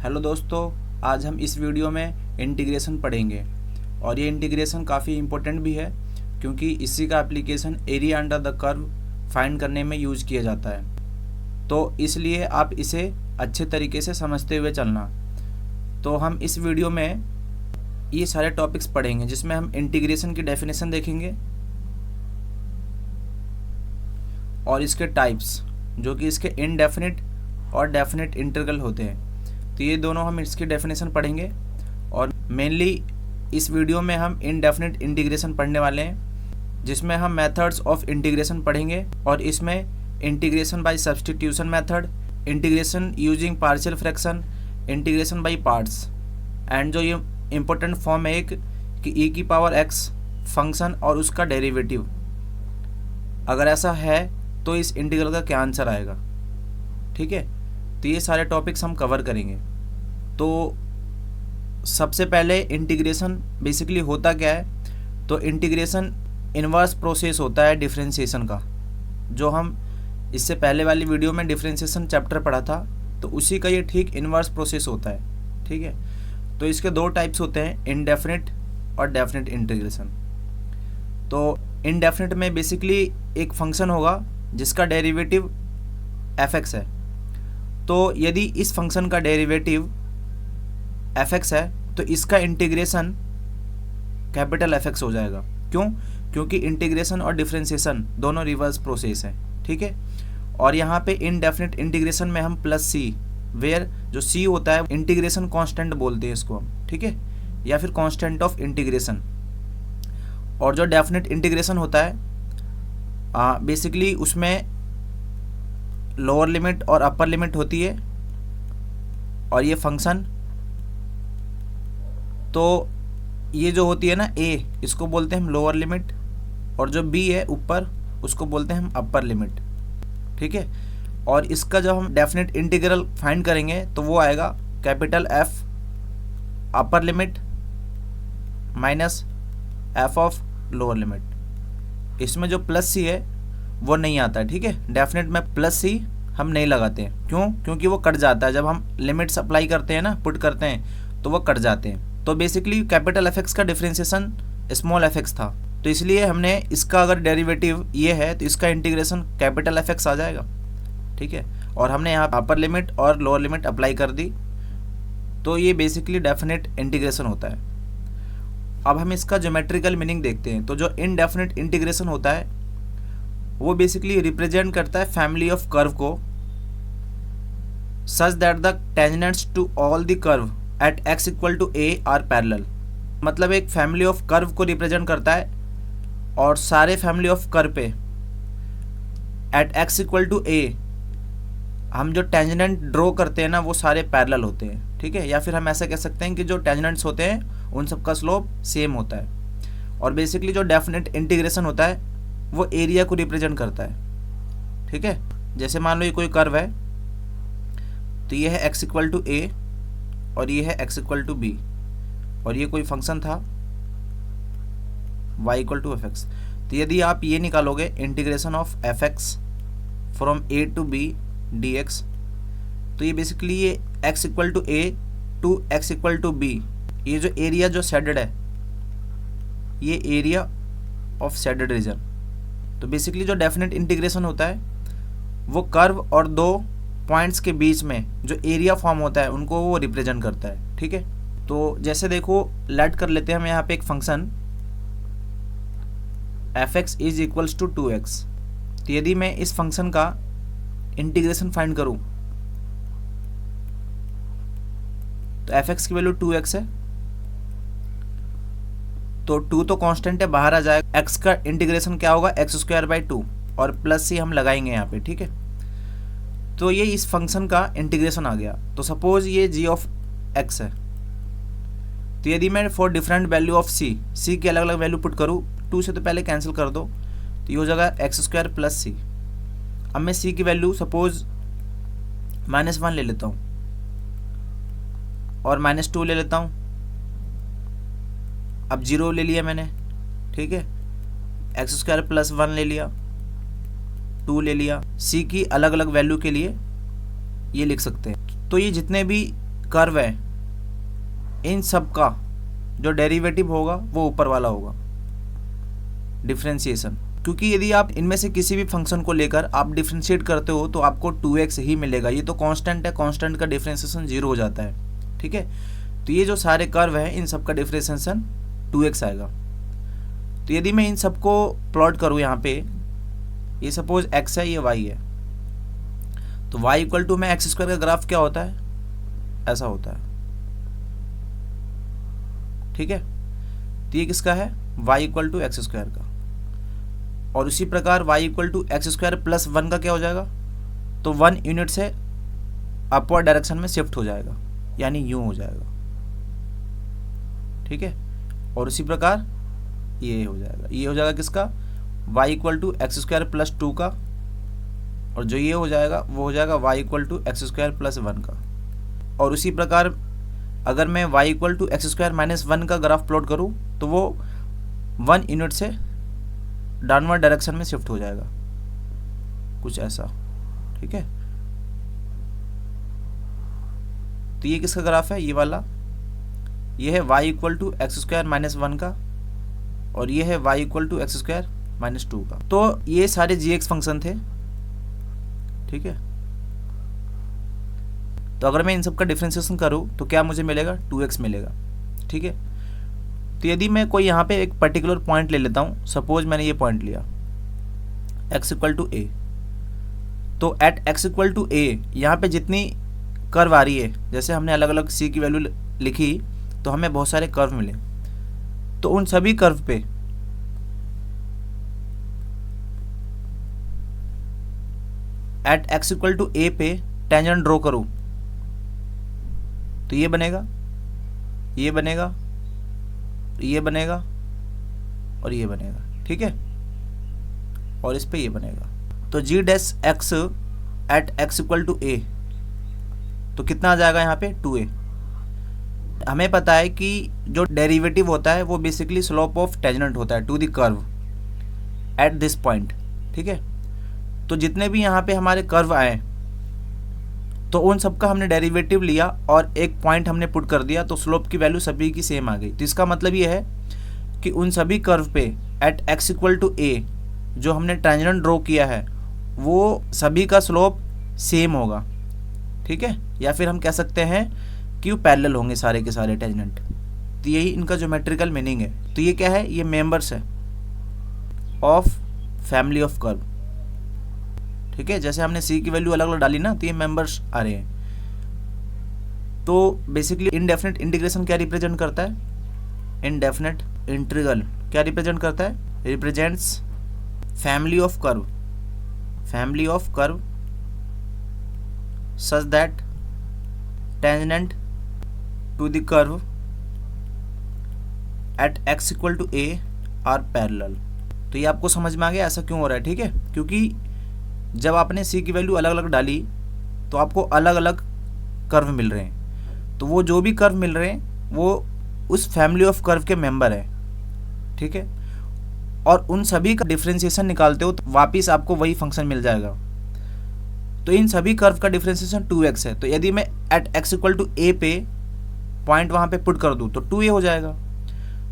Hello दोस्तों, आज हम इस वीडियो में इंटीग्रेशन पढ़ेंगे और ये इंटीग्रेशन काफ़ी इम्पोर्टेंट भी है क्योंकि इसी का application area under the curve find करने में यूज किया जाता है। तो इसलिए आप इसे अच्छे तरीके से समझते हुए चलना। तो हम इस वीडियो में ये सारे टॉपिक्स पढ़ेंगे जिसमें हम इंटीग्रेशन की डेफिनेशन देखेंगे और इसके टाइप्स, जो कि इसके इनडेफिनिट और डेफिनिट इंटीग्रल होते हैं। तो ये दोनों हम इसकी डेफिनेशन पढ़ेंगे और मेनली इस वीडियो में हम इनडेफिनिट इंटीग्रेशन पढ़ने वाले हैं, जिसमें हम मेथड्स ऑफ इंटीग्रेशन पढ़ेंगे और इसमें integration by substitution method, integration using partial fraction, integration by parts and जो ये इम्पोर्टेंट फॉर्म है एक कि e की पावर x फंक्शन और उसका डेरिवेटिव। अगर ऐसा है तो इस इंटीग्रल का क्या आंसर आएगा। ठीक है, तो ये सारे टॉपिक्स हम कवर करेंगे। तो सबसे पहले इंटीग्रेशन बेसिकली होता क्या है। तो इंटीग्रेशन इन्वर्स प्रोसेस होता है डिफरेंशिएशन का, जो हम इससे पहले वाली वीडियो में डिफरेंशिएशन चैप्टर पढ़ा था, तो उसी का ये ठीक इन्वर्स प्रोसेस होता है। ठीक है, तो इसके दो टाइप्स होते हैं, इनडेफिनिट और डेफिनिट इंटीग्रेशन। तो इनडेफिनिट में बेसिकली एक फंक्शन होगा जिसका डेरिवेटिव f(x) है। तो यदि इस फंक्शन का डेरिवेटिव f(x) है तो इसका इंटीग्रेशन कैपिटल F(x) हो जाएगा। क्यों? क्योंकि इंटीग्रेशन और डिफरेंशिएशन दोनों रिवर्स प्रोसेस है। ठीक है, और यहाँ पे इनडेफिनिट इंटीग्रेशन में हम प्लस c, वेयर जो c होता है इंटीग्रेशन कांस्टेंट बोलते हैं इसको हम। ठीक है, या फिर कांस्टेंट ऑफ इंटीग्रेशन। और जो डेफिनिट इंटीग्रेशन होता है बेसिकली उसमें लोअर लिमिट और अपर लिमिट होती है, और ये फंक्शन तो ये जो होती है ना a, इसको बोलते हैं हम लोअर लिमिट, और जो b है ऊपर उसको बोलते हैं हम अपर लिमिट। ठीक है, और इसका जब हम डेफिनेट इंटीग्रल फाइंड करेंगे तो वो आएगा capital F upper limit minus f of lower limit. इसमें जो प्लस c है वो नहीं आता है। ठीक है, डेफिनेट में प्लस c हम नहीं लगाते हैं। क्यों? क्योंकि वो कट जाता है, जब हम लिमिट्स अप्लाई करते हैं ना, पुट करते हैं तो वो कट जाते हैं। तो बेसिकली कैपिटल F(x) का डिफरेंशिएशन स्मॉल f(x) था, तो इसलिए हमने इसका अगर डेरिवेटिव ये है तो इसका इंटीग्रेशन कैपिटल F(x) आ जाएगा। ठीक है, और हमने यहाँ अपर लिमिट और लोअर लिमिट अप्लाई कर दी, तो ये बेसिकली डेफिनेट इंटीग्रेशन होता है। अब हम इसका ज्योमेट्रिकल मीनिंग देखते हैं। तो जो इनडेफिनिट इंटीग्रेशन होता है वो बेसिकली रिप्रेजेंट करता है फैमिली ऑफ कर्व को such that the tangents to all the curve at x equal to a are parallel. मतलब एक फैमिली ऑफ कर्व को रिप्रेजेंट करता है और सारे फैमिली ऑफ कर्व पे at x equal to a हम जो टेंजेंट ड्रॉ करते हैं ना वो सारे पैरेलल होते हैं। ठीक है, या फिर हम ऐसा कह सकते हैं कि जो टेंजेंट्स होते हैं उन सबका स्लोप सेम होता है। और बेसिकली जो डेफिनेट इंटीग्रेशन होता है वो एरिया को रिप्रेजेंट करता है। ठीक है, जैसे मान लो ये कोई कर्व है, तो ये है x इक्वल टू a और ये है x इक्वल टू b, और ये कोई फंक्शन था y इक्वल टू f(x). तो यदि आप ये निकालोगे integration of f(x) from a to b dx, तो ये बेसिकली ये x equal to a to x equal to b, ये जो एरिया जो शेडेड है ये एरिया ऑफ शेडेड रीजन। तो बेसिकली जो डेफिनेट इंटीग्रेशन होता है वो कर्व और दो पॉइंट्स के बीच में जो एरिया फॉर्म होता है उनको वो रिप्रेजेंट करता है। ठीक है, तो जैसे देखो लेट कर लेते हैं हम यहाँ पे एक function f(x) is equals to 2x। तो यदि मैं इस फंक्शन का इंटीग्रेशन फाइंड करूं तो f(x) की वैल्यू 2x है, तो 2 तो कांस्टेंट है, बाहर आ जाएगा। x का इंटीग्रेशन क्या होगा, x² 2 और प्लस c हम लगाएंगे यहाँ पे। ठीक है, तो ये इस फंक्शन का इंटीग्रेशन आ गया। तो सपोज ये g ऑफ x है, तो यदि मैं for different value of c की अलग अलग वैल्यू पुट करूँ, 2 से तो पहले कैंसिल कर दो, तो ये हो जाएगा x² प्लस c। अब मैं c की वैल्यू सपोज -1 ले लेता हूँ और -2 ले लेता हूँ। अब 0 ले लिया मैंने। ठीक है, x² प्लस 1 ले लिया, 2 ले लिया। c की अलग अलग वैल्यू के लिए ये लिख सकते हैं। तो ये जितने भी कर्व है इन सब का जो डेरिवेटिव होगा वो ऊपर वाला होगा, डिफ्रेंशिएशन। क्योंकि यदि आप इनमें से किसी भी फंक्शन को लेकर आप डिफ्रेंशिएट करते हो तो आपको 2x ही मिलेगा। ये तो कांस्टेंट है, कांस्टेंट का डिफ्रेंशिएशन 0 हो जाता है, ठीक है। तो ये जो सारे कर्व हैं इन सब का डिफ्रेंशिएशन 2x आएगा। तो यदि मैं इन सबको प्लॉट करूँ यहाँ पे, ये सपोज x है, ये y है, तो y इक्वल टू में x² का ग्राफ क्या होता है, ऐसा होता है, ठीक है। तो ये किसका है, y इक्वल टू x² का। और उसी प्रकार y equal to x² plus 1 का क्या हो जाएगा, तो 1 यूनिट से अपवर्ड डायरेक्शन में शिफ्ट हो जाएगा, यानी यूं हो जाएगा, ठीक है। और उसी प्रकार ये हो जाएगा किसका, y equal to x² plus 2 का, और जो ये हो जाएगा वो हो जाएगा y equal to x² plus 1 का। और उसी प्रकार अगर मैं y equal to x² minus 1 का ग्राफ प्लॉट करूँ तो वो 1 यूनिट से डाउनवर्ड डायरेक्शन में शिफ्ट हो जाएगा, कुछ ऐसा, ठीक है। तो ये किसका ग्राफ है, ये वाला, ये है y equal to x² minus 1 का, और ये है y equal to x² minus 2 का। तो ये सारे gx फंक्शन थे, ठीक है। तो अगर मैं इन सब का डिफरेंशिएशन करूँ तो क्या मुझे मिलेगा, 2x मिलेगा, ठीक है। तो यदि मैं कोई यहाँ पे एक पर्टिकुलर पॉइंट ले लेता हूँ, सपोज मैंने ये पॉइंट लिया x इक्वल टू a, तो at x equal to a यहाँ पे जितनी कर्व आ रही है, जैसे हमने अलग अलग c की वैल्यू लिखी तो हमें बहुत सारे कर्व मिले, तो उन सभी कर्व पे at x equal to a पे टेंजेंट ड्रॉ करूँ तो ये बनेगा, ये बनेगा, ये बनेगा और ये बनेगा, ठीक है। और इस पे ये बनेगा, तो g dash x at x equal to a, तो कितना आ जाएगा यहाँ पे, 2a। हमें पता है कि जो डेरिवेटिव होता है वो बेसिकली स्लोप ऑफ टेंजेंट होता है to the curve at this point, ठीक है। तो जितने भी यहाँ पे हमारे कर्व आए तो उन सबका हमने डेरिवेटिव लिया और एक पॉइंट हमने पुट कर दिया, तो स्लोप की वैल्यू सभी की सेम आ गई। तो इसका मतलब ये है कि उन सभी कर्व पे at x equal to a जो हमने टेंजेंट ड्रॉ किया है वो सभी का स्लोप सेम होगा, ठीक है। या फिर हम कह सकते हैं कि वो पैरेलल होंगे सारे के सारे टेंजेंट। तो यही इनका ज्योमेट्रिकल मीनिंग है। तो ये क्या है, ये मेंबर्स है ऑफ फैमिली ऑफ कर्व, ठीक है। जैसे हमने c की वैल्यू अलग अलग डाली ना, तो ये मेंबर्स आ रहे हैं। तो बेसिकली इनडेफिनेट इंटीग्रेशन क्या रिप्रेजेंट करता है, इनडेफिनेट इंटीग्रल क्या रिप्रेजेंट करता है, represents family of curve, family of curve such that tangent to the curve at x equal to a are parallel. तो ये आपको समझ में आ गया ऐसा क्यों हो रहा है, ठीक है। क्योंकि जब आपने c की वैल्यू अलग अलग डाली तो आपको अलग अलग कर्व मिल रहे हैं, तो वो जो भी कर्व मिल रहे हैं वो उस फैमिली ऑफ कर्व के मेंबर है, ठीक है। और उन सभी का डिफरेंशिएशन निकालते हो तो वापिस आपको वही फंक्शन मिल जाएगा। तो इन सभी कर्व का डिफरेंशिएशन 2x है। तो यदि मैं at x equal to a पे पॉइंट वहाँ पे पुट कर दूँ तो 2a हो जाएगा।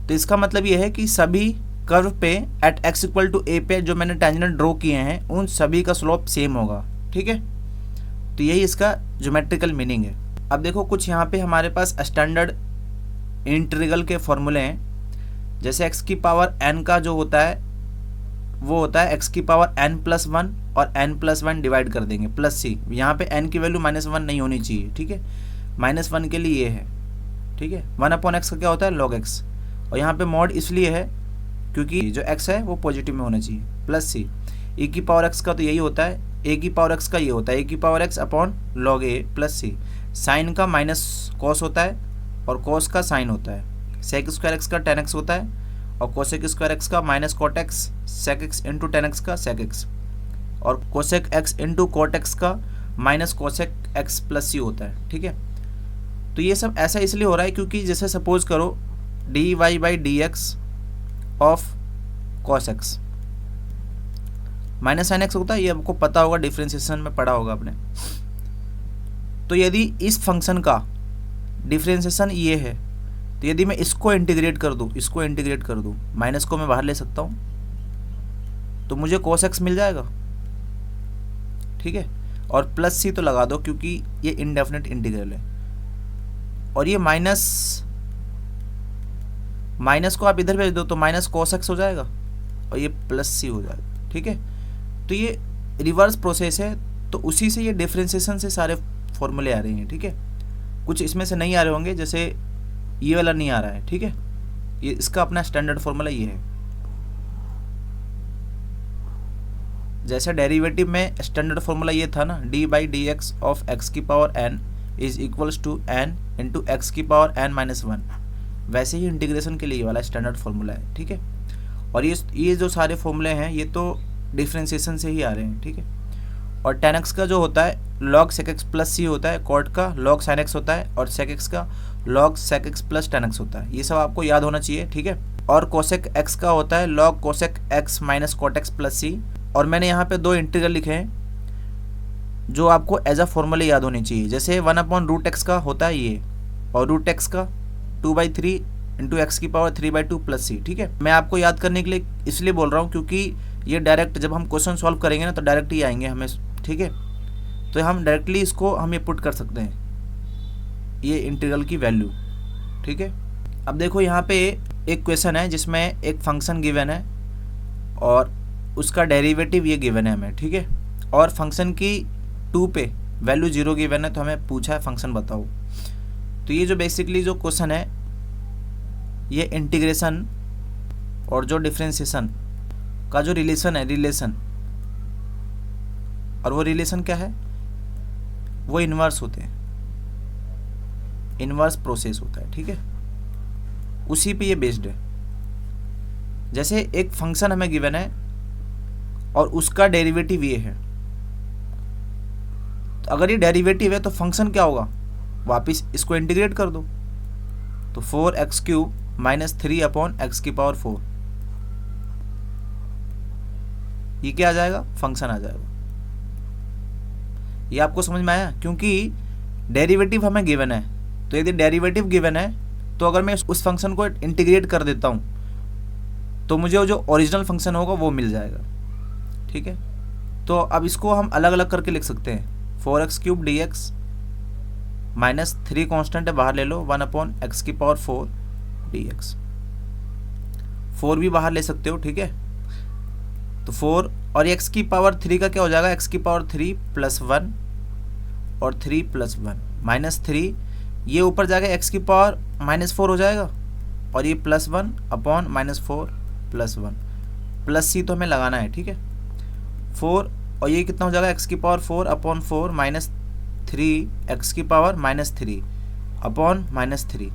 तो इसका मतलब ये है कि सभी कर्व पे at x equal to a पे जो मैंने टेंजेंट ड्रॉ किए हैं उन सभी का स्लोप सेम होगा, ठीक है। तो यही इसका ज्योमेट्रिकल मीनिंग है। अब देखो कुछ यहाँ पे हमारे पास स्टैंडर्ड इंटीग्रल के फॉर्मूले हैं। जैसे x की पावर n का जो होता है वो होता है x की पावर n प्लस 1 और n प्लस 1 डिवाइड कर देंगे प्लस c। यहाँ पे n की वैल्यू -1 नहीं होनी चाहिए, ठीक है। -1 के लिए ये है, ठीक है। 1/x का क्या होता है, log x। और यहाँ पे मॉड इसलिए है क्योंकि जो x है वो पॉजिटिव में होना चाहिए, प्लस c। e की पावर x का तो यही होता है, a की पावर x का ये होता है, a की power x upon log a plus c। Sine का माइनस कॉस होता है और कॉस का साइन होता है। सेक स्क्वायर x का tan x होता है और कोसेक स्क्वायर x का minus cot x, sec x into tan x का सेक x, और cosec x into cot x का minus cosec x plus c होता है, ठीक है। तो ये सब ऐसा इसलिए हो रहा है क्योंकि जैसे सपोज करो dy by d x of cos x minus sine x होता है, ये आपको पता होगा, डिफ्रेंशिएशन में पढ़ा होगा आपने। तो यदि इस फंक्शन का डिफ्रेंसिएशन ये है, तो यदि मैं इसको इंटीग्रेट कर दूँ, माइनस को मैं बाहर ले सकता हूँ, तो मुझे cos x मिल जाएगा, ठीक है। और प्लस सी तो लगा दो क्योंकि ये इनडेफिनेट इंटीग्रल है। और ये माइनस को आप इधर भेज दो तो माइनस cos x हो जाएगा और ये प्लस सी हो जाएगा, ठीक है। तो ये रिवर्स प्रोसेस है, तो उसी से ये डिफ्रेंसिएशन से सारे फॉर्मूले आ रहे हैं, ठीक है। कुछ इसमें से नहीं आ रहे होंगे, जैसे ये वाला नहीं आ रहा है, ठीक है। ये इसका अपना स्टैंडर्ड फॉर्मूला ये है। जैसे डेरिवेटिव में स्टैंडर्ड फॉर्मूला ये था ना, d by d x of x की power n is equals to n into x की पावर एन माइनस वन, वैसे ही इंटीग्रेशन के लिए वाला स्टैंडर्ड फॉर्मूला है, ठीक है। और ये जो सारे फॉर्मूले हैं ये तो डिफ्रेंसिएशन से ही आ रहे हैं, ठीक है। और tan x का जो होता है log sec x प्लस सी होता है, cot का log sin x होता है, और sec x का log sec x plus tan x होता है। ये सब आपको याद होना चाहिए, ठीक है। और cosec x का होता है log cosec x minus cot x plus c. और मैंने यहाँ पे दो इंटीग्रल लिखे हैं जो आपको एज अ फॉर्मूले याद होनी चाहिए। जैसे 1/√x का होता है ये, और √x का 2/3 इंटू एक्स की पावर 3/2 प्लस सी, ठीक है। मैं आपको याद करने के लिए इसलिए बोल रहा हूँ क्योंकि ये डायरेक्ट जब हम क्वेश्चन सॉल्व करेंगे ना तो डायरेक्ट ही आएंगे हमें, ठीक है। तो हम डायरेक्टली इसको हम ये पुट कर सकते हैं, ये इंटीग्रल की वैल्यू, ठीक है। अब देखो यहाँ पे एक क्वेश्चन है जिसमें एक फंक्शन गिवन है और उसका डेरिवेटिव ये गिवन है हमें, ठीक है। और फंक्शन की 2 पे वैल्यू 0 गिवन है, तो हमें पूछा है फंक्शन बताओ। तो ये जो बेसिकली जो क्वेश्चन है ये इंटीग्रेशन और जो डिफ्रेंसिएशन का जो रिलेशन है, और वो रिलेशन क्या है, वो इन्वर्स होते हैं, इन्वर्स प्रोसेस होता है, ठीक है। उसी पे ये बेस्ड है। जैसे एक फंक्शन हमें गिवन है और उसका डेरिवेटिव ये है, तो अगर ये डेरिवेटिव है तो फंक्शन क्या होगा, वापस इसको इंटीग्रेट कर दो, तो 4x³ माइनस 3/x की पावर 4, ये क्या आ जाएगा, फंक्शन आ जाएगा। ये आपको समझ में आया, क्योंकि डेरिवेटिव हमें गिवन है। तो यदि डेरिवेटिव गिवन है तो अगर मैं उस फंक्शन को इंटीग्रेट कर देता हूँ तो मुझे जो ओरिजिनल फंक्शन होगा वो मिल जाएगा, ठीक है। तो अब इसको हम अलग अलग करके लिख सकते हैं, 4x³ dx माइनस 3 कॉन्स्टेंट है बाहर ले लो, 1/x की पावर 4 dx, 4 भी बाहर ले सकते हो, ठीक है। तो 4 और x की पावर 3 का क्या हो जाएगा, x की पावर 3 प्लस 1 और 3 प्लस 1 माइनस 3, ये ऊपर जाएगा x की पावर -4 हो जाएगा, और ये +1 अपॉन -4 प्लस 1 प्लस सी तो हमें लगाना है, ठीक है। 4 और ये कितना हो जाएगा, x की पावर 4 अपॉन 4 माइनस 3 x की पावर -3 अपॉन -3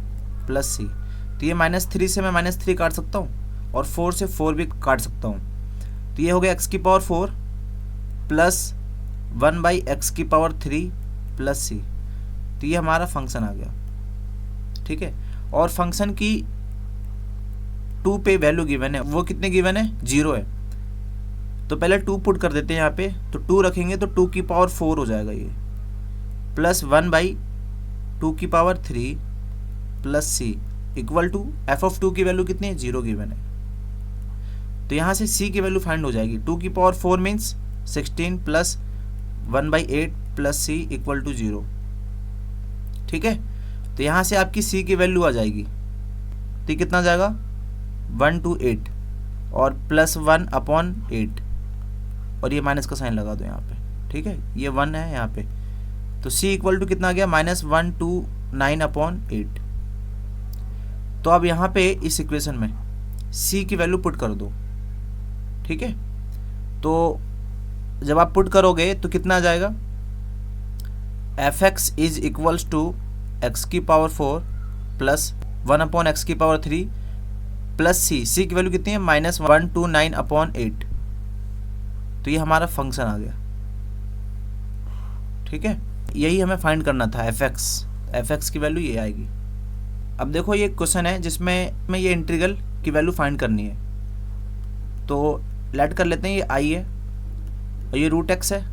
प्लस सी। तो ये -3 से मैं -3 काट सकता हूँ और 4 से 4 भी काट सकता हूँ। तो ये हो गया x की पावर 4 प्लस 1/x की पावर 3 प्लस सी। तो ये हमारा फंक्शन आ गया, ठीक है। और फंक्शन की 2 पे वैल्यू गिवन है, वो कितने गिवन है, 0 है। तो पहले 2 पुट कर देते हैं यहाँ पे, तो 2 रखेंगे तो 2 की पावर 4 हो जाएगा ये, प्लस 1/2 की power 3 plus c equal to f(2) की वैल्यू कितनी है, 0 गिवन है। तो यहाँ से c की वैल्यू फाइंड हो जाएगी, 2 की power 4 means 16 plus 1/8 plus c equal to 0, ठीक है। तो यहाँ से आपकी c की वैल्यू आ जाएगी, तो कितना जाएगा 128 और प्लस 1/8, और ये माइनस का साइन लगा दो यहाँ पे, ठीक है। ये 1 है यहाँ पे, तो c इक्वल टू कितना आ गया, -129/8। तो अब यहाँ पे इस इक्वेशन में c की वैल्यू पुट कर दो, ठीक है। तो जब आप पुट करोगे तो कितना आ जाएगा, f(x) is equals to x की पावर 4 प्लस 1/x की पावर 3 प्लस c की वैल्यू कितनी है, -129/8। तो ये हमारा फंक्शन आ गया, ठीक है। यही हमें फाइंड करना था, f(x) की वैल्यू ये आएगी। अब देखो ये क्वेश्चन है जिसमें ये इंटीग्रल की वैल्यू फाइंड करनी है। तो लेट कर लेते हैं, ये i है और ये √x है,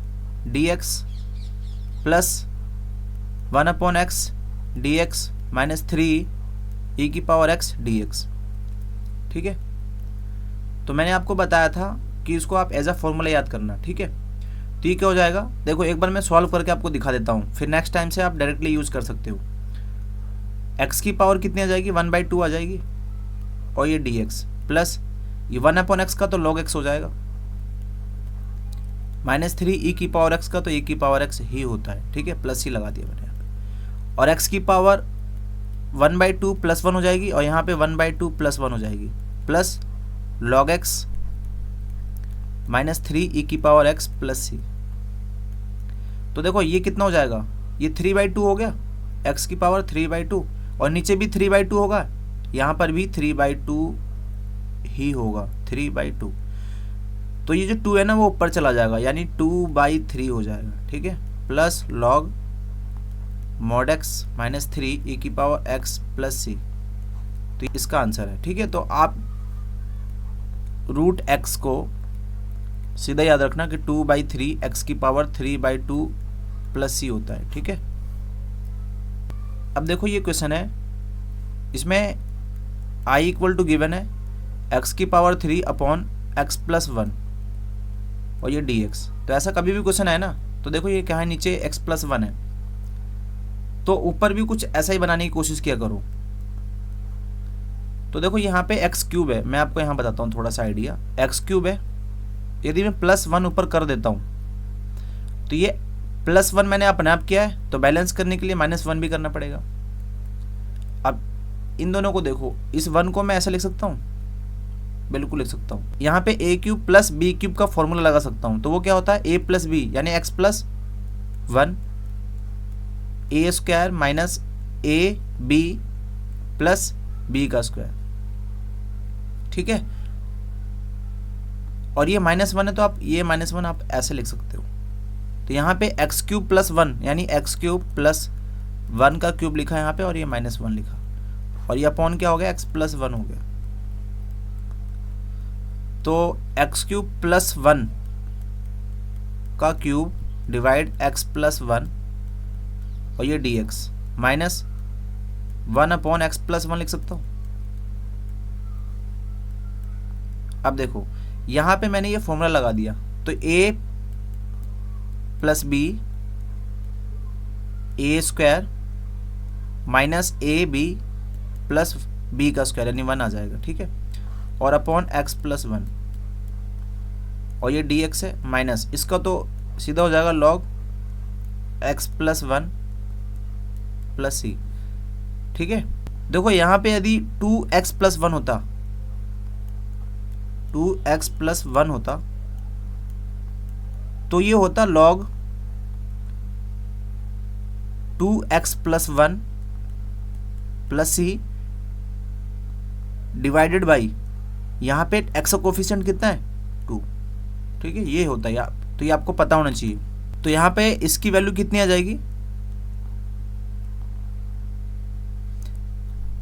dx plus 1/x dx minus 3 ई की पावर एक्स डी एक्स। ठीक है, तो मैंने आपको बताया था कि इसको आप एज अ फॉर्मूला याद करना। ठीक है, तो ये क्या हो जाएगा, देखो एक बार मैं सॉल्व करके आपको दिखा देता हूँ, फिर नेक्स्ट टाइम से आप डायरेक्टली यूज़ कर सकते हो। एक्स की पावर कितनी आ जाएगी, 1/2 आ जाएगी, और ये डी एक्स प्लस ये 1/x का तो log x हो जाएगा, माइनस 3 ई की पावर x का तो e की पावर x ही होता है। ठीक है, प्लस ही लगा दिया मैंने यहाँ पे, और x की पावर 1/2 प्लस 1 हो जाएगी, और यहाँ पे 1/2 प्लस 1 हो जाएगी, प्लस log x माइनस 3 ई की पावर x प्लस c। तो देखो ये कितना हो जाएगा, ये 3/2 हो गया, x की पावर 3/2, और नीचे भी 3/2 होगा, यहाँ पर भी 3/2 ही होगा, 3/2। तो ये जो 2 है ना वो ऊपर चला जाएगा, यानी 2/3 हो जाएगा। ठीक है, plus log mod x minus 3 ई की पावर x प्लस c, तो इसका आंसर है। ठीक है, तो आप रूट x को सीधा याद रखना कि 2/3 x की पावर 3/2 प्लस c होता है। ठीक है, अब देखो ये क्वेश्चन है, इसमें i इक्वल टू गिवन है x की पावर 3 अपॉन x प्लस 1 और ये dx। तो ऐसा कभी भी क्वेश्चन है ना, तो देखो ये क्या है, नीचे x प्लस 1 है, तो ऊपर भी कुछ ऐसा ही बनाने की कोशिश किया करो। तो देखो यहाँ पे x क्यूब है, मैं आपको यहाँ बताता हूँ थोड़ा सा आइडिया। x क्यूब है, यदि मैं प्लस 1 ऊपर कर देता हूँ तो ये प्लस 1 मैंने अपने आप किया है, तो बैलेंस करने के लिए माइनस 1 भी करना पड़ेगा। अब इन दोनों को देखो, इस 1 को मैं ऐसा लिख सकता हूँ, बिल्कुल लिख सकता हूँ। यहाँ पे a cube plus b cube का फॉर्मूला लगा सकता हूँ, तो वो क्या होता है, a प्लस b यानी x plus 1 a square minus a b plus b का स्क्वायर। ठीक है, और ये -1 है, तो आप ये -1 आप ऐसे लिख सकते हो। तो यहाँ पे x क्यूब प्लस 1 यानी x क्यूब प्लस 1 का क्यूब लिखा है यहाँ पे, और ये -1 लिखा, और ये अपॉन क्या हो गया, x प्लस 1 हो गया। तो x क्यूब प्लस 1 का क्यूब डिवाइड x प्लस 1 और ये dx minus 1 upon x plus 1 लिख सकता हूँ। अब देखो यहाँ पे मैंने ये फॉर्मूला लगा दिया, तो a plus b a square minus a b plus b का स्क्वायर यानी 1 आ जाएगा। ठीक है, और अपॉन x प्लस 1 और ये dx है, माइनस इसका तो सीधा हो जाएगा log x plus 1 plus c। ठीक है, देखो यहाँ पे यदि 2x प्लस 1 होता, 2x प्लस 1 होता तो ये होता log 2x plus 1 plus c divided by, यहाँ पे x का कोफिशिएंट कितना है, 2। ठीक है, ये होता है, तो ये आपको पता होना चाहिए। तो यहाँ पे इसकी वैल्यू कितनी आ जाएगी,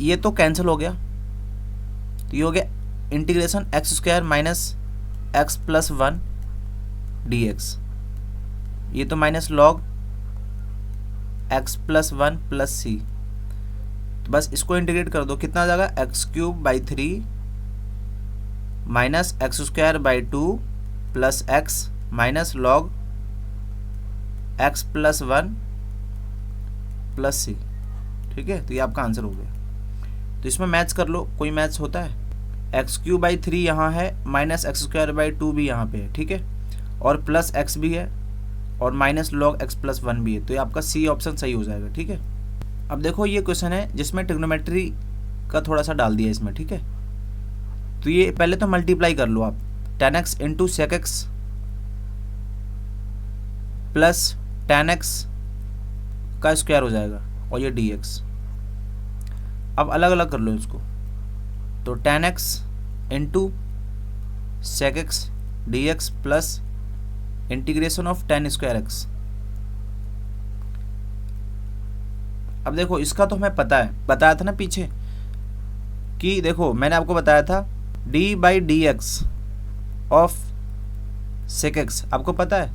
ये तो कैंसिल हो गया, तो ये हो गया integration x square minus x plus 1 dx, ये तो minus log x plus 1 plus c। तो बस इसको इंटीग्रेट कर दो, कितना आ जाएगा, x cube by 3 minus x square by 2 plus x minus log x plus 1 plus c। ठीक है, तो ये आपका आंसर हो गया। तो इसमें मैच कर लो, कोई मैच होता है, एक्स क्यूब बाई 3 यहाँ है, माइनस एक्स स्क्वायर बाई 2 भी यहाँ पे है। ठीक है, और प्लस x भी है, और माइनस log x प्लस 1 भी है, तो ये आपका सी ऑप्शन सही हो जाएगा। ठीक है, अब देखो ये क्वेश्चन है जिसमें ट्रिग्नोमेट्री का थोड़ा सा डाल दिया इसमें। ठीक है, तो ये पहले तो मल्टीप्लाई कर लो आप, tan x into sec x plus tan x का स्क्वायर हो जाएगा, और ये dx। अब अलग अलग कर लो इसको, तो tan x into sec x dx plus integration of tan square x। अब देखो इसका तो हमें पता है, बताया था ना पीछे कि देखो मैंने आपको बताया था d by d x of sec x, आपको पता है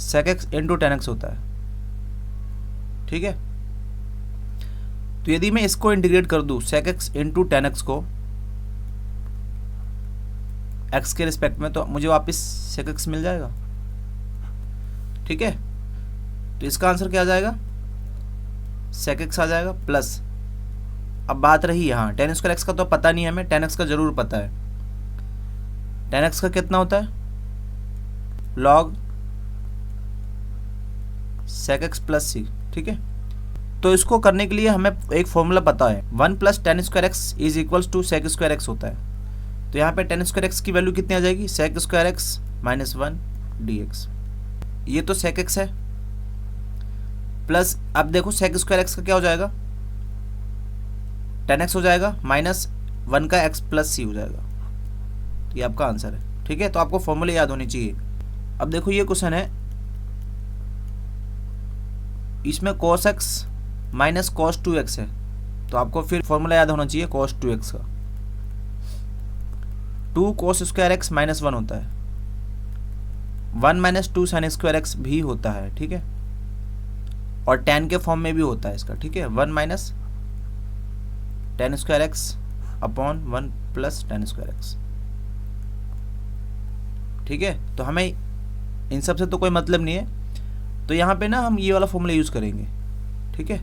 sec x into tan x होता है। ठीक है, तो यदि मैं इसको इंटीग्रेट कर दूँ sec x into ten x को x के रिस्पेक्ट में, तो मुझे वापस sec x मिल जाएगा। ठीक है, तो इसका आंसर क्या आ जाएगा, sec x आ जाएगा प्लस। अब बात रही यहाँ tan स्क्वायर x का, तो पता नहीं है हमें, tan x का जरूर पता है। tan x का कितना होता है, log sec x प्लस सी। ठीक है, तो इसको करने के लिए हमें एक फॉर्मूला पता है, 1 plus tan square x is equals to sec square x होता है। तो यहाँ पे tan स्क्वायर एक्स की वैल्यू कितनी आ जाएगी, sec square x minus 1 dx। ये तो sec x है, प्लस अब देखो sec स्क्वायर एक्स का क्या हो जाएगा, tan x हो जाएगा माइनस 1 का x प्लस सी हो जाएगा। तो ये आपका आंसर है। ठीक है, तो आपको फॉर्मूले याद होनी चाहिए। अब देखो ये क्वेश्चन है, इसमें cos x minus cos 2x है, तो आपको फिर फॉर्मूला याद होना चाहिए cos 2x का। 2 cos स्क्वायर एक्स माइनस 1 होता है, 1 माइनस 2 sin स्क्वायर एक्स भी होता है। ठीक है, और tan के फॉर्म में भी होता है इसका। ठीक है, 1 minus tan square x upon 1 plus tan square x. ठीक है, तो हमें इन सब से तो कोई मतलब नहीं है, तो यहाँ पे ना हम ये वाला फॉर्मूला यूज़ करेंगे। ठीक है,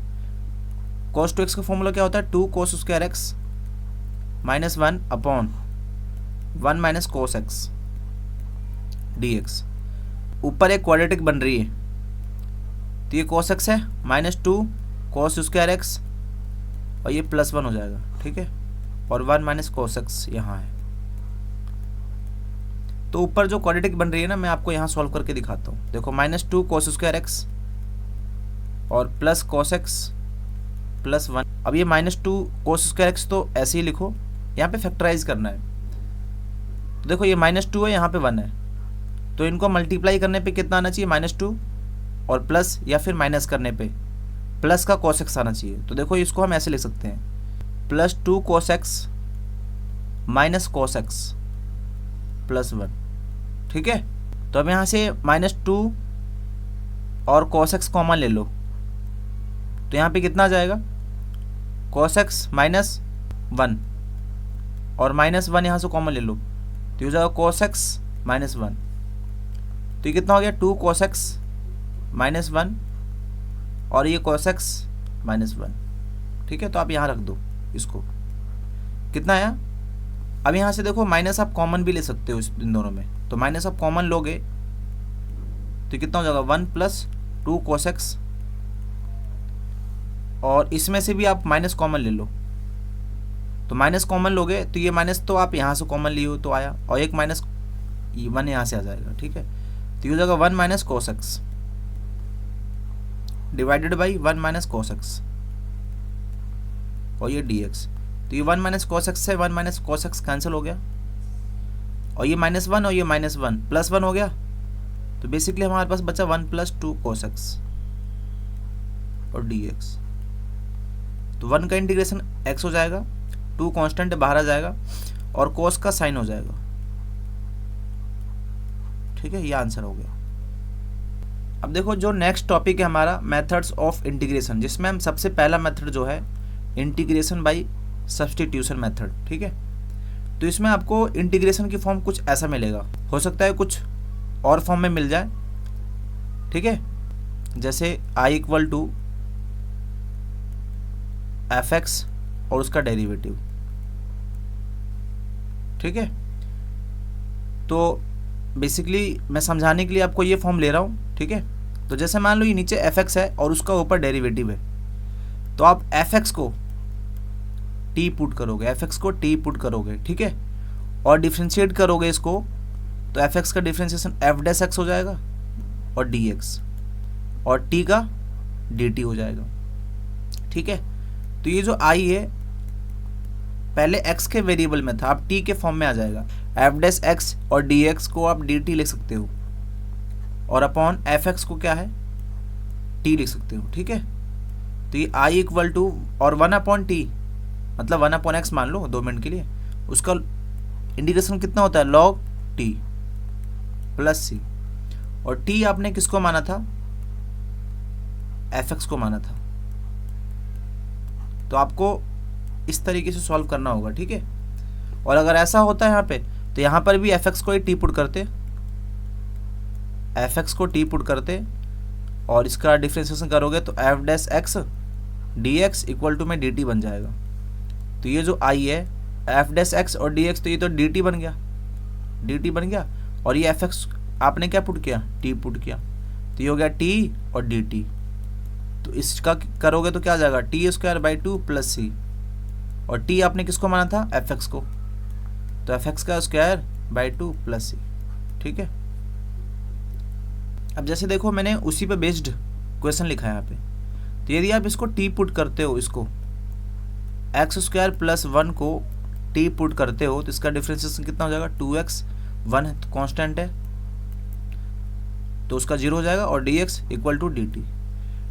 cos 2x का फॉर्मूला क्या होता है, 2 cos square x minus 1 upon 1 minus cos x dx। ऊपर एक क्वाड्रेटिक बन रही है, तो ये cos x है माइनस 2 cos स्क्वायर एक्स और ये प्लस 1 हो जाएगा। ठीक है, और 1 माइनस cos x यहाँ है। तो ऊपर जो क्वाड्रेटिक बन रही है ना, मैं आपको यहाँ सॉल्व करके दिखाता हूँ। देखो माइनस 2 cos स्क्वायर एक्स और प्लस cos x प्लस 1। अब ये माइनस 2 cos स्क्वायर एक्स तो ऐसे ही लिखो, यहाँ पे फैक्टराइज करना है। तो देखो ये माइनस 2 है, यहाँ पे 1 है, तो इनको मल्टीप्लाई करने पे कितना आना चाहिए, माइनस 2, और प्लस या फिर माइनस करने पे प्लस का cos x आना चाहिए। तो देखो इसको हम ऐसे लिख सकते हैं, plus 2 cos x minus cos x plus 1। ठीक है, तो अब यहाँ से माइनस 2 और cos x कॉमन ले लो, तो यहाँ पे कितना आ जाएगा, cos x माइनस 1 और माइनस 1 यहाँ से कॉमन ले लो, तो ये हो जाएगा cos x माइनस 1। तो ये कितना हो गया, 2 cos x माइनस 1 और ये cos x माइनस 1। ठीक है, तो आप यहाँ रख दो इसको, कितना आया। अब यहाँ से देखो माइनस आप कॉमन भी ले सकते हो इन दोनों में, तो माइनस आप कॉमन लोगे तो कितना हो जाएगा, 1 प्लस 2 cos x, और इसमें से भी आप माइनस कॉमन ले लो, तो माइनस कॉमन लोगे तो ये माइनस तो आप यहाँ से कॉमन लिए हो तो आया, और एक माइनस 1 यहाँ से आ जाएगा। ठीक है, तो ये हो जाएगा 1 minus cos x divided by 1 minus cos x और ये dx। तो ये 1 माइनस cos x से 1 माइनस cos x कैंसिल हो गया, और ये माइनस 1 और ये माइनस 1 प्लस 1 हो गया, तो बेसिकली हमारे पास बचा 1 प्लस 2 cos x और dx। तो 1 का इंटीग्रेशन x हो जाएगा, 2 कांस्टेंट बाहर आ जाएगा और cos का साइन हो जाएगा। ठीक है, ये आंसर हो गया। अब देखो जो नेक्स्ट टॉपिक है हमारा मेथड्स ऑफ इंटीग्रेशन, जिसमें हम सबसे पहला मेथड जो है इंटीग्रेशन बाय सब्स्टिट्यूशन मेथड। ठीक है, तो इसमें आपको इंटीग्रेशन की फॉर्म कुछ ऐसा मिलेगा, हो सकता है कुछ और फॉर्म में मिल जाए। ठीक है, जैसे i equal to f x और उसका डेरिवेटिव। ठीक है, तो बेसिकली मैं समझाने के लिए आपको ये फॉर्म ले रहा हूँ। ठीक है, तो जैसे मान लो ये नीचे एफ एक्स है और उसका ऊपर डेरिवेटिव है, तो आप एफ एक्स को टी पुट करोगे, एफ एक्स को टी पुट करोगे। ठीक है, और डिफ्रेंशिएट करोगे इसको, तो एफ एक्स का डिफ्रेंशिएशन एफ डैश एक्स हो जाएगा और डी एक्स, और टी का डी टी हो जाएगा। ठीक है, तो ये जो आई है पहले x के वेरिएबल में था, अब t के फॉर्म में आ जाएगा। एफ डैश एक्स और डी एक्स को आप डी टी लिख सकते हो, और अपॉन एफ एक्स को क्या है, t लिख सकते हो। ठीक है, तो ये i इक्वल टू और 1 अपॉन टी, मतलब 1 अपॉन एक्स मान लो 2 मिनट के लिए, उसका इंटीग्रेशन कितना होता है, log t प्लस सी, और t आपने किसको माना था, एफ एक्स को माना था। तो आपको इस तरीके से सॉल्व करना होगा, ठीक है। और अगर ऐसा होता है यहाँ पे, तो यहाँ पर भी एफ एक्स को ही टी पुट करते, एफ एक्स को टी पुट करते और इसका डिफ्रेंशिएशन करोगे तो f dash x d x equal to में डी टी बन जाएगा। तो ये जो आई है एफ डैश एक्स और डी एक्स, तो ये तो डी टी बन गया, डी टी बन गया। और ये एफ एक्स आपने क्या पुट किया, टी पुट किया, तो ये हो गया टी और डी टी। तो इसका करोगे तो क्या आ जाएगा, t square by two plus c, और टी आपने किसको माना था, एफ एक्स को, तो एफ एक्स का स्क्वायर बाई टू प्लस सी, ठीक है। अब जैसे देखो मैंने उसी पे बेस्ड क्वेश्चन लिखा है यहाँ पे, तो यदि आप इसको टी पुट करते हो, इसको एक्स स्क्वायर प्लस 1 को टी पुट करते हो, तो इसका डिफरेंशिएशन कितना हो जाएगा, 2x, 1 कांस्टेंट है तो उसका 0 हो जाएगा, और dx इक्वल टू dt।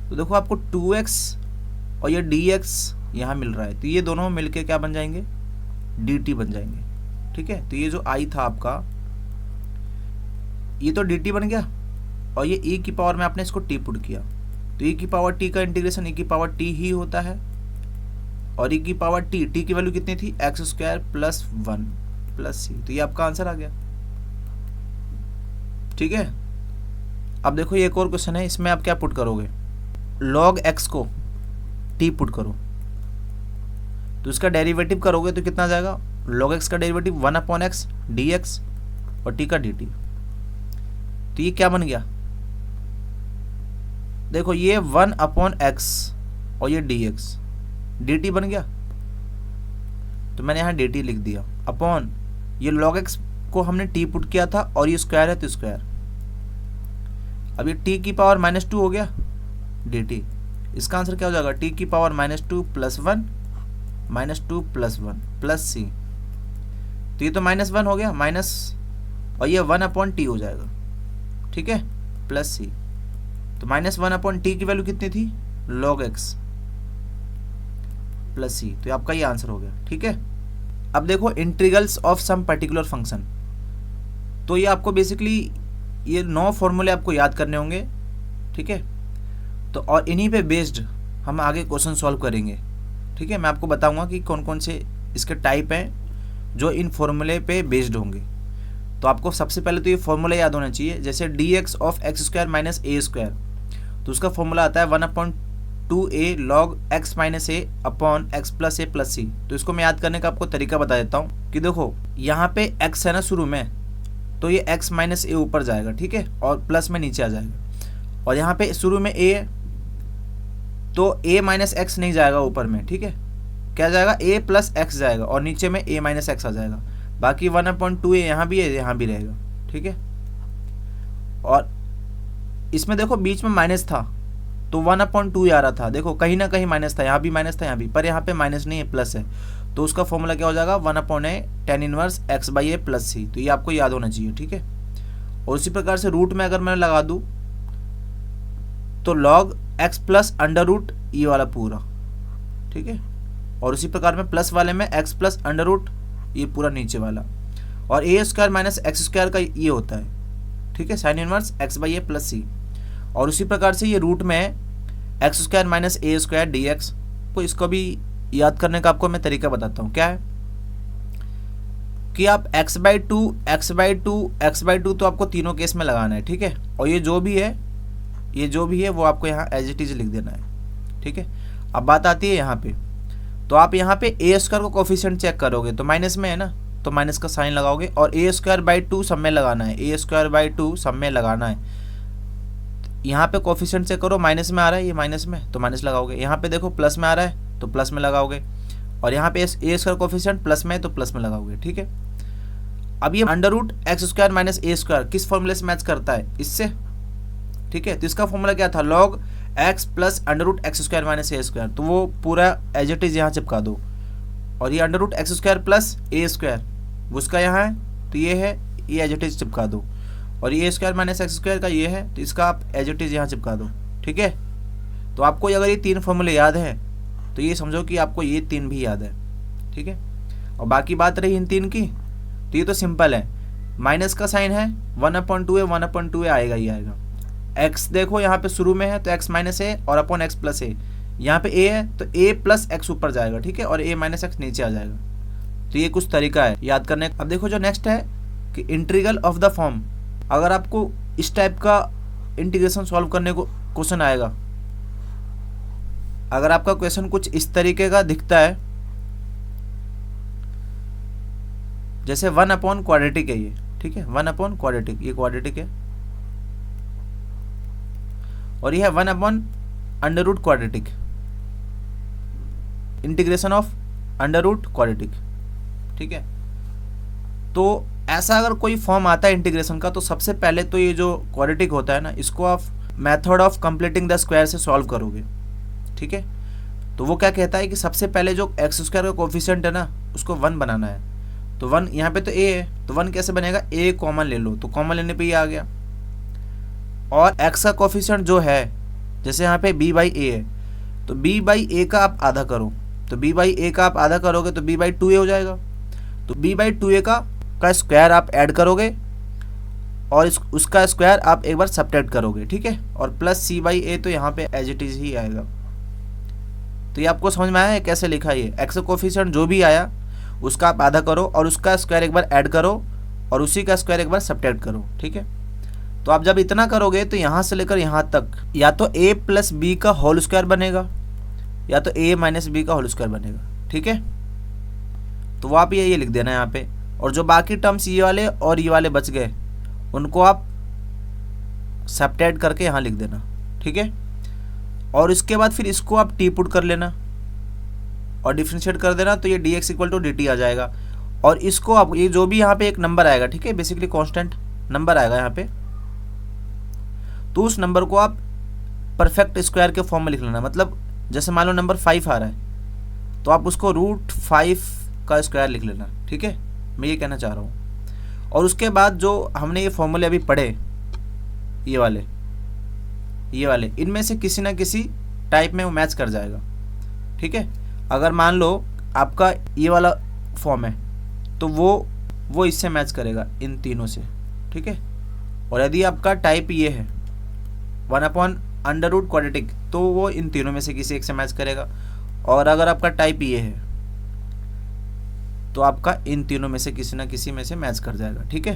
तो देखो आपको 2x और ये dx यहाँ मिल रहा है, तो ये दोनों मिलके क्या बन जाएंगे, dt बन जाएंगे, ठीक है। तो ये जो i था आपका, ये तो dt बन गया, और ये e की पावर में आपने इसको t पुट किया, तो e की पावर t का इंटीग्रेशन e की पावर t ही होता है, और e की पावर t की वैल्यू कितनी थी, x square plus 1 plus c, तो ये आपका आंसर आ गया, ठीक है। अब देखो ये एक और क्वेश्चन है, इसमें आप क्या पुट करोगे, log x को t पुट करो, तो इसका डेरिवेटिव करोगे तो कितना आ जाएगा, log x का डेरिवेटिव 1/x dx और t का dt। तो ये क्या बन गया, देखो ये 1/x और ये dx dt बन गया, तो मैंने यहाँ dt लिख दिया, अपॉन ये log x को हमने t पुट किया था और ये स्क्वायर है तो स्क्वायर। अब ये t की पावर -2 हो गया dt, इसका आंसर क्या हो जाएगा, t की power -2 plus 1 -2 plus 1 plus c, तो ये तो -1 हो गया माइनस, और ये 1/t हो जाएगा, ठीक है, प्लस सी। तो -1/t की वैल्यू कितनी थी, log x प्लस सी, तो आपका ये आंसर हो गया, ठीक है। अब देखो integrals of some particular function, तो ये आपको बेसिकली ये 9 फॉर्मूले आपको याद करने होंगे, ठीक है। तो और इन्हीं पे बेस्ड हम आगे क्वेश्चन सॉल्व करेंगे, ठीक है। मैं आपको बताऊंगा कि कौन कौन से इसके टाइप हैं जो इन फॉर्मूले पे बेस्ड होंगे। तो आपको सबसे पहले तो ये फॉर्मूला याद होना चाहिए, जैसे dx of x square minus a square, तो उसका फॉर्मूला आता है 1/2a log x माइनस ए अपॉन एक्स प्लस ए प्लस सी। तो इसको मैं याद करने का आपको तरीका बता देता हूँ कि देखो यहाँ पे x है ना शुरू में, तो ये x माइनस ए ऊपर जाएगा, ठीक है, और प्लस में नीचे आ जाएगा, और यहाँ पे शुरू में a है तो a माइनस एक्स नहीं जाएगा ऊपर में, ठीक है, क्या जाएगा, a प्लस एक्स जाएगा, और नीचे में a माइनस एक्स आ जाएगा, बाकी 1/2a यहाँ भी है, यहाँ भी रहेगा, ठीक है। और इसमें देखो बीच में माइनस था तो 1/2 आ रहा था, देखो कहीं ना कहीं माइनस था, यहाँ भी माइनस था यहाँ भी, पर यहाँ पे माइनस नहीं है प्लस है, तो उसका फॉर्मूला क्या हो जाएगा, 1/a tan inverse x by a plus c. तो ये आपको याद होना चाहिए, ठीक है। और उसी प्रकार से रूट में अगर मैं लगा दूँ तो log x plus under root ये वाला पूरा, ठीक है, और उसी प्रकार में प्लस वाले में x प्लस अंडर रूट ये पूरा नीचे वाला, और a square minus x square का ये होता है, ठीक है, sine inverse x by a plus c. और उसी प्रकार से ये रूट में x square minus a square d x, तो इसको भी याद करने का आपको मैं तरीका बताता हूँ। क्या है कि आप x बाई टू तो आपको तीनों केस में लगाना है, ठीक है, और ये जो भी है वो आपको यहाँ एज इट इज लिख देना है, ठीक है। अब बात आती है यहाँ पे, तो आप यहाँ पे ए स्क्वायर को कोफिशिएंट चेक करोगे तो माइनस में है ना, तो माइनस का साइन लगाओगे, और ए स्क्वायर बाई 2 सब में लगाना है, ए स्क्वायर बाई 2 सब में लगाना है। यहाँ पे कोफिशिएंट चेक करो, माइनस में आ रहा है, ये माइनस में तो माइनस लगाओगे, यहाँ पे देखो प्लस में आ रहा है तो प्लस में लगाओगे, और यहाँ पे ए स्क्वायर कोफिशिएंट प्लस में है तो प्लस में लगाओगे, ठीक है। अब ये under root x square minus a square किस फॉर्मूले से मैच करता है, इससे, ठीक है। तो इसका फॉर्मूला क्या था, log x plus under root x square minus a square, तो वो पूरा एज इट इज यहाँ चिपका दो, और ये under root x square plus a square उसका यहाँ है तो ये है, ये एज इट इज चिपका दो, और ये ए स्क्वायर माइनस एक्स स्क्वायर का ये है तो इसका आप एज इट इज यहाँ चिपका दो, ठीक है। तो आपको अगर ये 3 फॉर्मूले याद हैं तो ये समझो कि आपको ये 3 भी याद है, ठीक है। और बाकी बात रही इन 3 की, तो ये तो सिंपल है, माइनस का साइन है 1/2a आएगा ही आएगा। x देखो यहाँ पे शुरू में है तो x माइनस ए और अपॉन एक्स प्लस ए, यहाँ पे a है तो a प्लस एक्स ऊपर जाएगा, ठीक है, और a माइनस एक्स नीचे आ जाएगा। तो ये कुछ तरीका है याद करने का। अब देखो जो नेक्स्ट है कि इंटीग्रल ऑफ द फॉर्म। अगर आपको इस टाइप का इंटीग्रेशन सॉल्व करने को क्वेश्चन आएगा, अगर आपका क्वेश्चन कुछ इस तरीके का दिखता है, जैसे 1 अपॉन क्वाड्रेटिक है ये, ठीक है, 1 अपॉन क्वाड्रेटिक, ये क्वाड्रेटिक है, और ये है 1 upon under root quadratic, integration of under root quadratic, ठीक है। तो ऐसा अगर कोई फॉर्म आता है इंटीग्रेशन का, तो सबसे पहले तो ये जो क्वाड्रेटिक होता है ना, इसको आप method of completing the square से सॉल्व करोगे, ठीक है। तो वो क्या कहता है कि सबसे पहले जो एक्स स्क्वायर का कोफिशिएंट है ना, उसको 1 बनाना है। तो 1 यहाँ पे तो a है, तो 1 कैसे बनेगा, a कॉमन ले लो, तो कॉमन लेने पे ये आ गया। और x का कोफिशिएंट जो है, जैसे यहाँ पे b बाई a है, तो b बाई a का आप आधा करो, तो b बाई a का आप आधा करोगे तो b बाई 2a हो जाएगा। तो b बाई 2a का स्क्वायर आप ऐड करोगे और उसका स्क्वायर आप एक बार सब्ट्रैक्ट करोगे, ठीक है, और प्लस c बाई a तो यहाँ पे एज इट इज ही आएगा। तो ये आपको समझ में आया है कैसे लिखा है ये। एक्स का कोफिशिएंट जो भी आया उसका आप आधा करो और उसका स्क्वायर एक बार ऐड करो और उसी का स्क्वायर एक बार सब्ट्रैक्ट करो, ठीक है। तो आप जब इतना करोगे तो यहाँ से लेकर यहाँ तक या तो a प्लस बी का होल स्क्वायर बनेगा या तो a माइनस बी का होल स्क्वायर बनेगा, ठीक है। तो वो आप ये लिख देना यहाँ पे, और जो बाकी टर्म्स ये वाले और ये वाले बच गए उनको आप सब्ट्रैक्ट करके यहाँ लिख देना, ठीक है। और इसके बाद फिर इसको आप टी पुट कर लेना और डिफरेंशिएट कर देना, तो ये dx इक्वल टू dt आ जाएगा। और इसको आप ये जो भी यहाँ पे एक नंबर आएगा, ठीक है, बेसिकली कांस्टेंट नंबर आएगा यहाँ पे, तो उस नंबर को आप परफेक्ट स्क्वायर के फॉर्म में लिख लेना। मतलब जैसे मान लो नंबर 5 आ रहा है तो आप उसको √5 का स्क्वायर लिख लेना, ठीक है, मैं ये कहना चाह रहा हूँ। और उसके बाद जो हमने ये फॉर्मूले अभी पढ़े, ये वाले इनमें से किसी ना किसी टाइप में वो मैच कर जाएगा, ठीक है। अगर मान लो आपका ये वाला फॉर्म है तो वो इससे मैच करेगा, इन तीनों से, ठीक है। और यदि आपका टाइप ये है 1 अपॉन अंडर रूट क्वाड्रेटिक, तो वो इन तीनों में से किसी एक से मैच करेगा। और अगर आपका टाइप ये है तो आपका इन तीनों में से किसी ना किसी में से मैच कर जाएगा, ठीक है।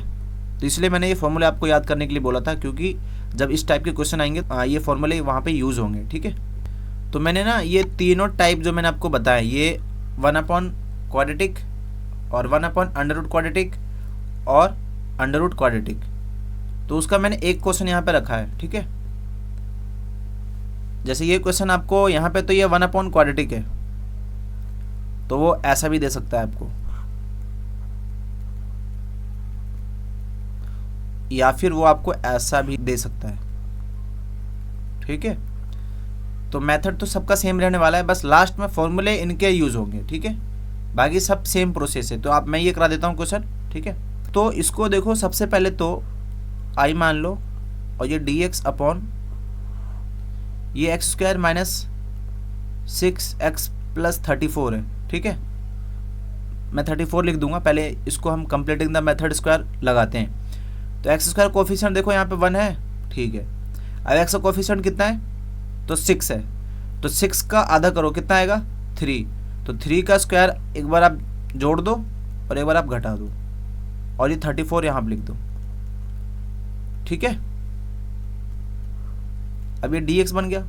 तो इसलिए मैंने ये फॉर्मूले आपको याद करने के लिए बोला था, क्योंकि जब इस टाइप के क्वेश्चन आएंगे ये फॉर्मूले वहाँ पे यूज़ होंगे, ठीक है। तो मैंने ना ये तीनों टाइप जो मैंने आपको बताया, ये 1 अपॉन क्वाड्रेटिक और 1 अपॉन अंडर रूट क्वाड्रेटिक और अंडर रूट क्वाड्रेटिक, तो उसका मैंने एक क्वेश्चन यहाँ पे रखा है, ठीक है। जैसे ये क्वेश्चन आपको यहाँ पे तो ये 1 अपॉन क्वाड्रेटिक है, तो वो ऐसा भी दे सकता है आपको, या फिर वो आपको ऐसा भी दे सकता है, ठीक है। तो मेथड तो सबका सेम रहने वाला है, बस लास्ट में फॉर्मूले इनके यूज होंगे, ठीक है। बाकी सब सेम प्रोसेस है। तो मैं ये करा देता हूँ क्वेश्चन, ठीक है। तो इसको देखो, सबसे पहले तो आई मान लो और ये dx अपॉन ये x square minus 6x plus 34 है, ठीक है। मैं 34 लिख दूंगा, पहले इसको हम कंप्लीटिंग द मेथड स्क्वायर लगाते हैं। तो एक्स स्क्वायर कोफिशिएंट देखो यहाँ पे 1 है, ठीक है। अब एक्स का कोफिशिएंट कितना है, तो 6 है, तो 6 का आधा करो, कितना आएगा 3, तो 3 का स्क्वायर एक बार आप जोड़ दो और एक बार आप घटा दो, और ये 34 यहाँ पर लिख दो, ठीक है। अब ये dx बन गया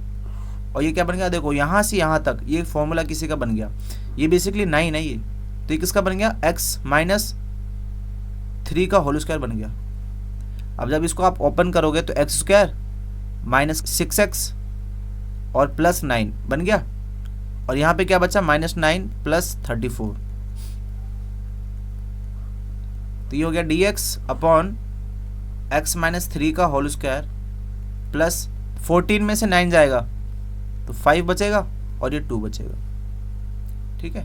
और ये क्या बन गया, देखो यहाँ से यहाँ तक ये फॉर्मूला किसी का बन गया, ये बेसिकली 9 है ये, तो ये किसका बन गया, x माइनस 3 का होल स्क्वायर बन गया। अब जब इसको आप ओपन करोगे तो एक्स स्क्वायर माइनस 6x और प्लस 9 बन गया, और यहाँ पे क्या बचा, -9 प्लस 34, तो ये हो गया dx अपॉन x माइनस 3 का होल स्क्वायर प्लस 14 में से 9 जाएगा तो 5 बचेगा और ये 2 बचेगा, ठीक है।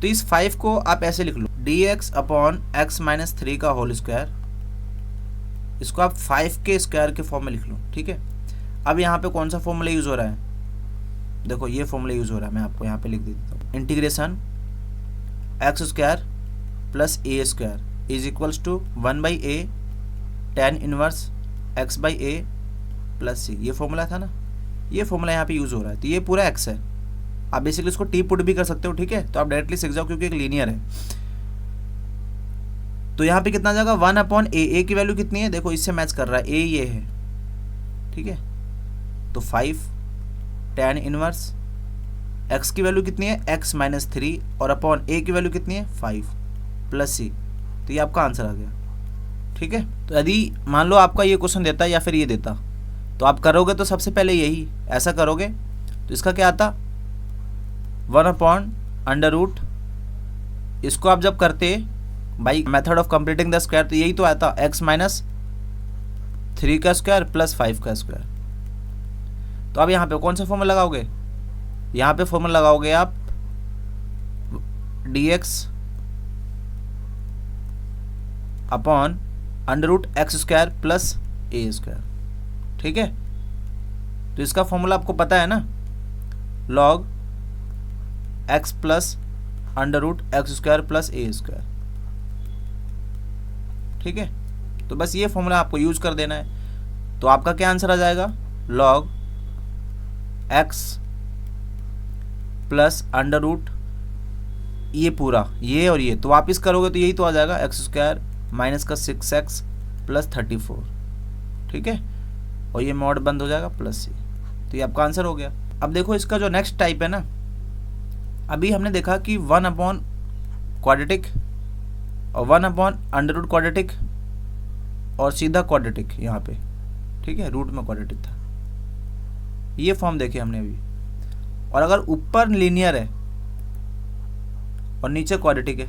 तो इस 5 को आप ऐसे लिख लो, dx अपॉन x माइनस 3 का होल स्क्वायर, इसको आप 5 के स्क्वायर के फॉर्म में लिख लो, ठीक है। अब यहाँ पे कौन सा फॉर्मूला यूज हो रहा है, देखो ये फॉर्मूला यूज हो रहा है, मैं आपको यहाँ पे लिख देता हूँ, integration x square plus a square is equals to 1/a tan inverse x/a plus c, ये फॉर्मूला था ना, ये फॉर्मूला यहाँ पे यूज हो रहा है। तो ये पूरा x है, आप बेसिकली इसको टी पुट भी कर सकते हो, ठीक है। तो आप डायरेक्टली सीख जाओ क्योंकि एक लीनियर है। तो यहाँ पे कितना आ जाएगा 1/a। ए की वैल्यू कितनी है, देखो इससे मैच कर रहा है, ए ये है, ठीक है। तो 5 tan इनवर्स x की वैल्यू कितनी है, x - 3 और अपॉन a की वैल्यू कितनी है 5 प्लस c। तो ये आपका आंसर आ गया, ठीक है। तो यदि मान लो आपका ये क्वेश्चन देता या फिर ये देता, तो आप करोगे तो सबसे पहले यही ऐसा करोगे। तो इसका क्या आता 1/√। इसको आप जब करते by method of completing the square, तो यही तो आता x - 3 का स्क्वायर प्लस 5 का स्क्वायर। तो अब यहाँ पे कौन सा फॉर्मूला लगाओगे, यहाँ पे फॉर्मूला लगाओगे आप dx upon √x² plus a², ठीक है। तो इसका फॉर्मूला आपको पता है ना, log x plus √x² plus a², ठीक है। तो बस ये फॉर्मूला आपको यूज कर देना है। तो आपका क्या आंसर आ जाएगा, log x प्लस √ ये पूरा ये और ये, तो वापिस करोगे तो यही तो आ जाएगा x² माइनस का 6x प्लस 34, ठीक है। और ये मॉड बंद हो जाएगा प्लस c। तो ये आपका आंसर हो गया। अब देखो इसका जो नेक्स्ट टाइप है ना, अभी हमने देखा कि 1/क्वाड्रेटिक और 1/√ क्वाड्रेटिक और सीधा क्वाड्रेटिक यहाँ पे, ठीक है, रूट में क्वाड्रेटिक था, ये फॉर्म देखे हमने अभी। और अगर ऊपर लीनियर है और नीचे क्वाड्रेटिक है,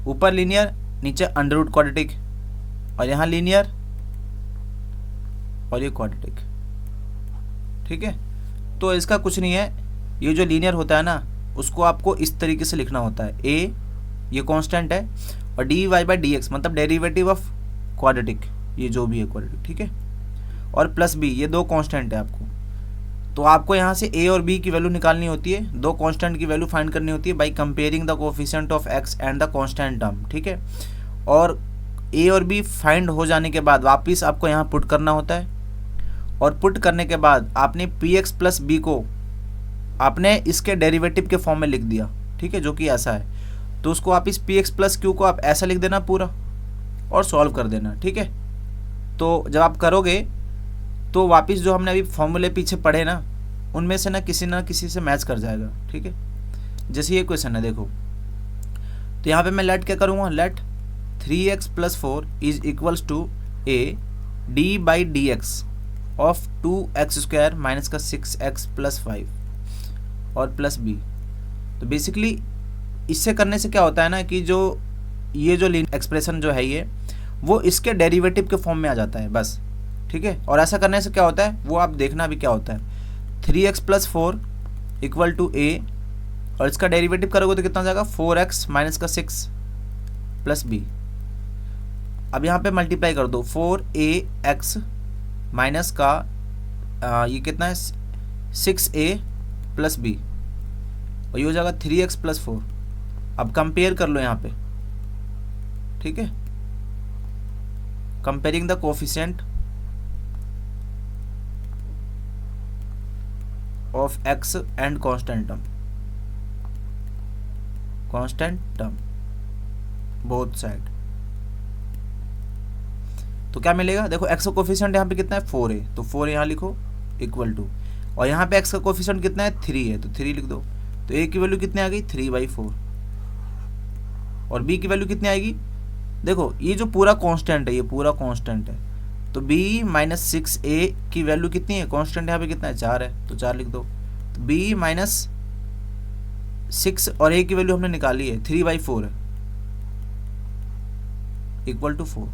ऊपर लीनियर नीचे √ क्वाड्रेटिक और यहाँ लीनियर और ये क्वाड्रेटिक, ठीक है। तो इसका कुछ नहीं है, ये जो लीनियर होता है ना उसको आपको इस तरीके से लिखना होता है, a ये कांस्टेंट है और dy/dx मतलब डेरिवेटिव ऑफ क्वाड्रेटिक, ये जो भी है क्वाड्रेटिक, ठीक है, और प्लस b ये दो कांस्टेंट है आपको। तो आपको यहाँ से a और b की वैल्यू निकालनी होती है, दो कांस्टेंट की वैल्यू फाइंड करनी होती है by comparing the coefficient of x and the constant term, ठीक है। और a और b फाइंड हो जाने के बाद वापस आपको यहाँ पुट करना होता है, और पुट करने के बाद आपने px प्लस b को आपने इसके डेरिवेटिव के फॉर्म में लिख दिया, ठीक है, जो कि ऐसा है। तो उसको आप इस px प्लस q को आप ऐसा लिख देना पूरा और सॉल्व कर देना, ठीक है। तो जब आप करोगे तो वापस जो हमने अभी फॉर्मूले पीछे पढ़े ना, उनमें से ना किसी से मैच कर जाएगा, ठीक है। जैसे ये क्वेश्चन है देखो, तो यहाँ पे मैं लेट क्या करूँगा, let 3x + 4 is equals to a d/dx of 2x² minus का 6x प्लस 5 और प्लस b। तो बेसिकली इससे करने से क्या होता है ना कि जो ये जो एक्सप्रेशन जो है ये वो इसके डेरिवेटिव के फॉर्म में आ जाता है बस, ठीक है। और ऐसा करने से क्या होता है वो आप देखना भी क्या होता है, 3x + 4 इक्वल टू a और इसका डेरिवेटिव करोगे तो कितना हो जाएगा 4x माइनस का 6 प्लस b। अब यहाँ पे मल्टीप्लाई कर दो 4ax माइनस का ये कितना है 6a प्लस b और ये हो जाएगा 3x + 4। अब कंपेयर कर लो यहाँ पे, ठीक है, comparing the coefficient of x and constant term both side. तो क्या मिलेगा, देखो x का कोएफिशिएंट यहाँ पे कितना है 4 है, तो 4 यहाँ लिखो इक्वल टू, और यहाँ पे x का कोएफिशिएंट कितना है 3 है, तो 3 लिख दो। तो a की वैल्यू कितनी आ गई 3/4 और b की वैल्यू कितनी आएगी, देखो ये जो पूरा कांस्टेंट है ये पूरा कांस्टेंट है, तो b - 6a की वैल्यू कितनी है, कांस्टेंट यहाँ पे कितना है 4 है, तो 4 लिख दो। तो b - 6 और a की वैल्यू हमने निकाली है 3/4 है इक्वल टू 4।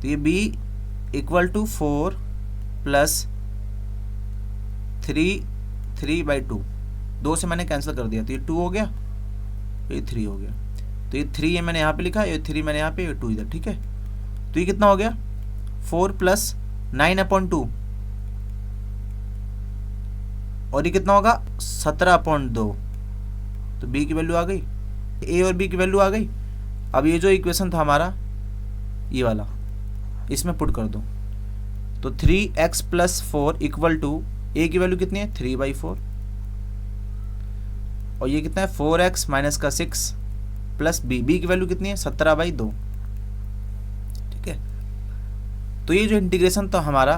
तो ये b इक्वल टू 4 प्लस 3/2, 2 से मैंने कैंसिल कर दिया, तो ये 2 हो गया, ये 3 हो गया। तो ये 3 ये मैंने यहाँ पे लिखा, ये 3 मैंने यहाँ पे, ये 2 इधर, ठीक है। तो ये कितना हो गया 4 + 9/2 और ये कितना होगा 17/2। तो b की वैल्यू आ गई, a और b की वैल्यू आ गई। अब ये जो इक्वेशन था हमारा ये वाला, इसमें पुट कर दो। तो 3x + 4 इक्वल टू a की वैल्यू कितनी है 3/4 और ये कितना है 4x माइनस का 6 प्लस बी की वैल्यू कितनी है 17/2। ठीक है, तो ये जो इंटीग्रेशन तो हमारा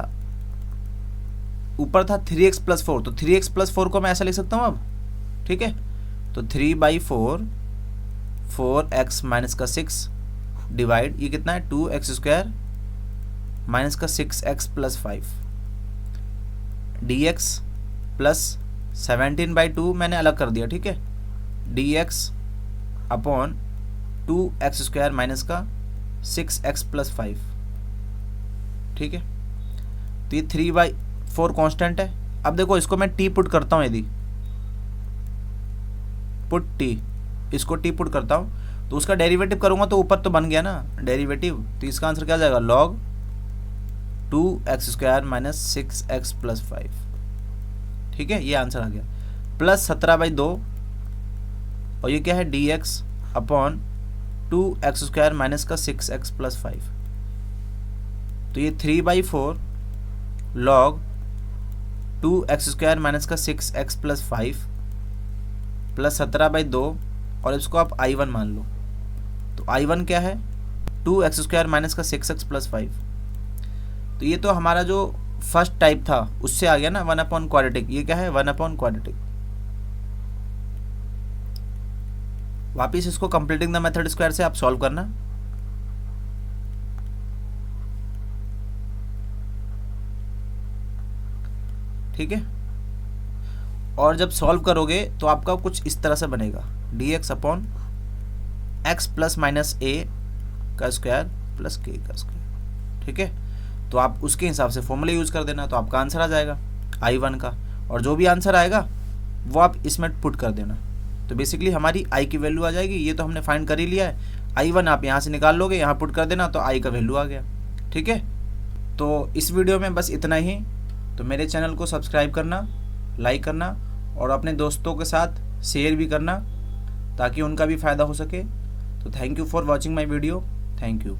ऊपर था 3x प्लस 4, तो 3x प्लस 4 को मैं ऐसा लिख सकता हूँ अब। ठीक है, तो 3/4 4x माइनस का 6 डिवाइड ये कितना है 2x² माइनस का 6x प्लस 5 dx प्लस 17/2 मैंने अलग कर दिया। ठीक है, dx अपॉन 2x² माइनस का 6x प्लस 5। ठीक है, तो ये 3/4 कांस्टेंट है। अब देखो इसको मैं t पुट करता हूँ, यदि पुट t, इसको t पुट करता हूँ तो उसका डेरिवेटिव करूँगा तो ऊपर तो बन गया ना डेरिवेटिव, तो इसका आंसर क्या जाएगा log 2x² minus 6x plus 5। ठीक है, ये आंसर आ गया, प्लस 17/2 और ये क्या है dx अपॉन 2x² माइनस का 6x प्लस 5। तो ये 3/4 log 2x² माइनस का 6x प्लस 5 प्लस 17/2 और इसको आप I1 मान लो। तो I1 क्या है 2x² माइनस का 6x प्लस 5। तो ये तो हमारा जो फर्स्ट टाइप था उससे आ गया ना 1/क्वाड्रेटिक। ये क्या है 1/क्वाड्रेटिक। वापिस इसको कंप्लीटिंग द मेथड स्क्वायर से आप सॉल्व करना। ठीक है, और जब सॉल्व करोगे तो आपका कुछ इस तरह से बनेगा dx upon x plus minus a का स्क्वायर प्लस k का स्क्वायर। ठीक है, तो आप उसके हिसाब से फॉर्मूला यूज़ कर देना, तो आपका आंसर आ जाएगा I1 का, और जो भी आंसर आएगा वो आप इसमें पुट कर देना। तो बेसिकली हमारी I की वैल्यू आ जाएगी। ये तो हमने फाइंड कर ही लिया है, I1 आप यहाँ से निकाल लोगे, यहाँ पुट कर देना तो I का वैल्यू आ गया। ठीक है, तो इस वीडियो में बस इतना ही। तो मेरे चैनल को सब्सक्राइब करना, लाइक करना और अपने दोस्तों के साथ शेयर भी करना ताकि उनका भी फ़ायदा हो सके। तो thank you for watching my video. Thank you.